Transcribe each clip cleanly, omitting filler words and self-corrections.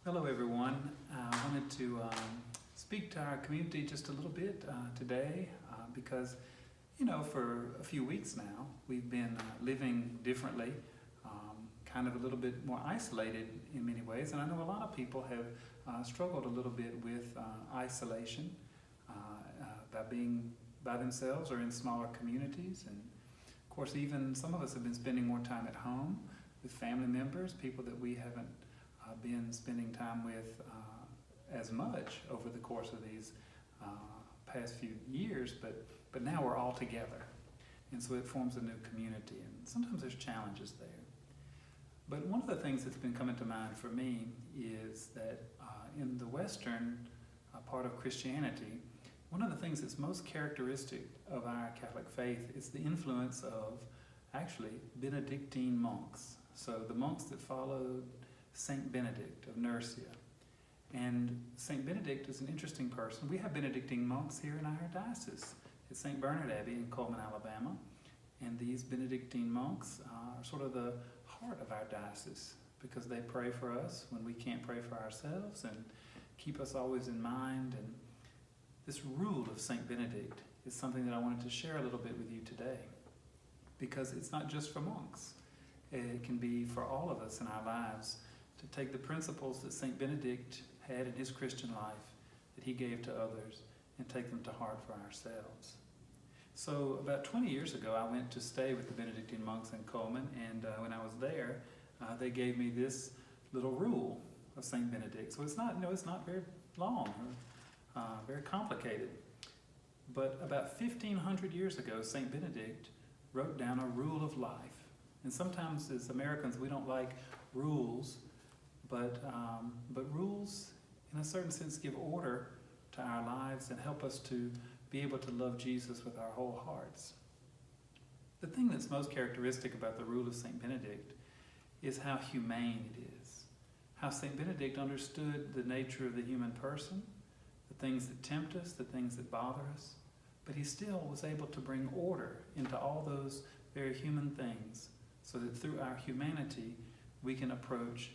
Hello everyone. I wanted to speak to our community just a little bit today because, for a few weeks now we've been living differently, kind of a little bit more isolated in many ways. And I know a lot of people have struggled a little bit with isolation by being by themselves or in smaller communities. And of course, even some of us have been spending more time at home with family members, people that we haven't been spending time with as much over the course of these past few years, but now we're all together, and so it forms a new community, and sometimes there's challenges there. But one of the things that's been coming to mind for me is that in the Western part of Christianity, one of the things that's most characteristic of our Catholic faith is the influence of actually Benedictine monks. So the monks that followed Saint Benedict of Nursia. And Saint Benedict is an interesting person. We have Benedictine monks here in our diocese at St. Bernard Abbey in Coleman, Alabama. And these Benedictine monks are sort of the heart of our diocese because they pray for us when we can't pray for ourselves and keep us always in mind. And this rule of Saint Benedict is something that I wanted to share a little bit with you today, because it's not just for monks. It can be for all of us in our lives, to take the principles that St. Benedict had in his Christian life, that he gave to others, and take them to heart for ourselves. So about 20 years ago, I went to stay with the Benedictine monks in Coleman, and when I was there, they gave me this little rule of St. Benedict. So it's not very long or very complicated. But about 1,500 years ago, St. Benedict wrote down a rule of life. And sometimes as Americans, we don't like rules, but rules, in a certain sense, give order to our lives and help us to be able to love Jesus with our whole hearts. The thing that's most characteristic about the rule of St. Benedict is how humane it is. How St. Benedict understood the nature of the human person, the things that tempt us, the things that bother us, but he still was able to bring order into all those very human things, so that through our humanity we can approach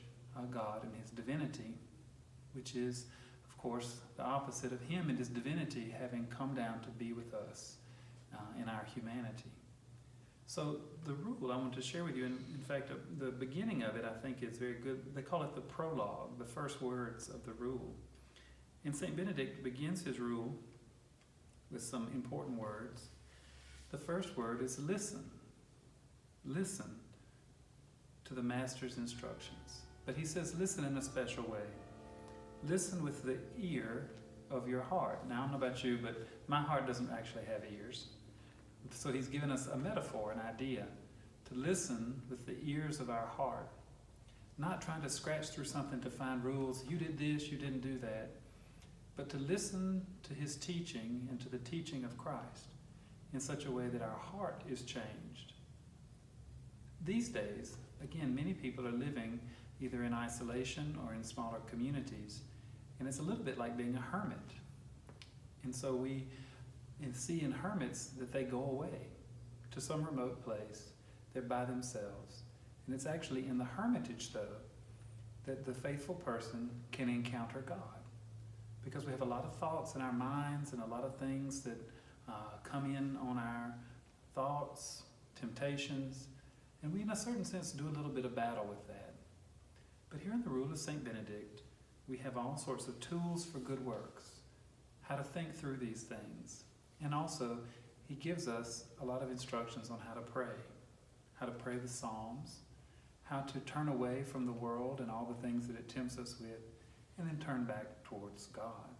God and his divinity, which is, of course, the opposite of him and his divinity having come down to be with us in our humanity. So the rule I want to share with you, in fact, the beginning of it I think is very good. They call it the prologue, the first words of the rule. And St. Benedict begins his rule with some important words. The first word is listen. Listen to the Master's instructions. But he says listen in a special way. Listen with the ear of your heart. Now, I don't know about you, but my heart doesn't actually have ears. So he's given us a metaphor, an idea, to listen with the ears of our heart. Not trying to scratch through something to find rules. You did this, you didn't do that. But to listen to his teaching and to the teaching of Christ in such a way that our heart is changed. These days, again, many people are living either in isolation or in smaller communities, and it's a little bit like being a hermit. And so we see in hermits that they go away to some remote place. They're by themselves. And it's actually in the hermitage, though, that the faithful person can encounter God. Because we have a lot of thoughts in our minds and a lot of things that come in on our thoughts, temptations, and we, in a certain sense, do a little bit of battle with that. But here in the rule of St. Benedict, we have all sorts of tools for good works, how to think through these things. And also, he gives us a lot of instructions on how to pray the Psalms, how to turn away from the world and all the things that it tempts us with, and then turn back towards God.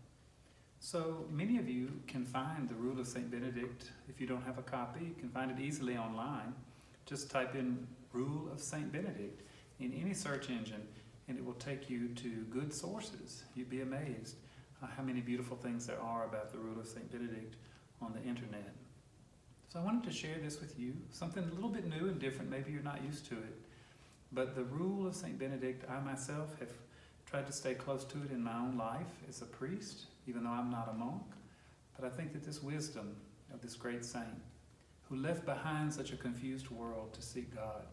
So many of you can find the rule of St. Benedict. If you don't have a copy, you can find it easily online. Just type in Rule of St. Benedict in any search engine, and it will take you to good sources. You'd be amazed how many beautiful things there are about the Rule of St. Benedict on the internet. So I wanted to share this with you, something a little bit new and different. Maybe you're not used to it. But the Rule of St. Benedict, I myself have tried to stay close to it in my own life as a priest, even though I'm not a monk. But I think that this wisdom of this great saint, who left behind such a confused world to seek God,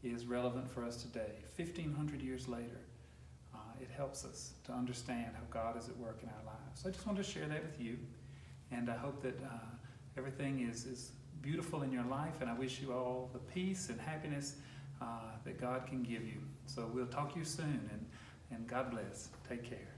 is relevant for us today, 1,500 years later. it helps us to understand how God is at work in our lives. So I just wanted to share that with you, and I hope that everything is beautiful in your life, and I wish you all the peace and happiness that God can give you. So we'll talk to you soon, and God bless. Take care.